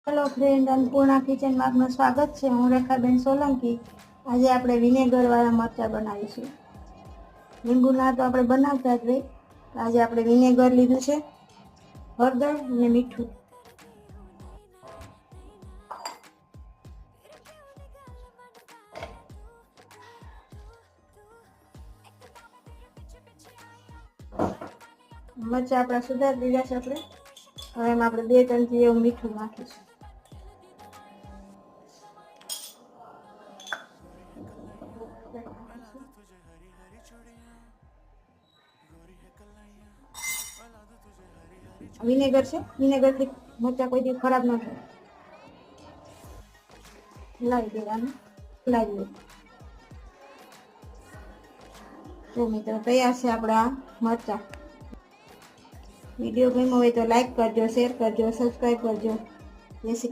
Hello friend, Annapurna કિચનમાં આપનું સ્વાગત છે। હું રેખાબેન સોલંકી। આજે આપણે વિનેગરવાળા મરચાં બનાવીશું। લીંબુના તો આપણે બનાવતા જ હોય, તો આજે આપણે વિનેગર લીધું છે, હળદર અને મીઠું। મરચાં આપણા સુધારી દીધા છે આપણે। હવે એમાં આપણે 2 ચમચી એવું મીઠું નાખીશું। વિનેગર છે, વિનેગરથી મરચાં કોઈ દી ખરાબ ન થાય। હલાવી દેવાનું, હલાવી દે તો મિત્રો તૈયાર છે આપણા મરચાં। વિડીયો ગમ્યો હોય તો લાઈક કરજો, શેર કરજો, સબસ્ક્રાઈબ કરજો। જય શ્રી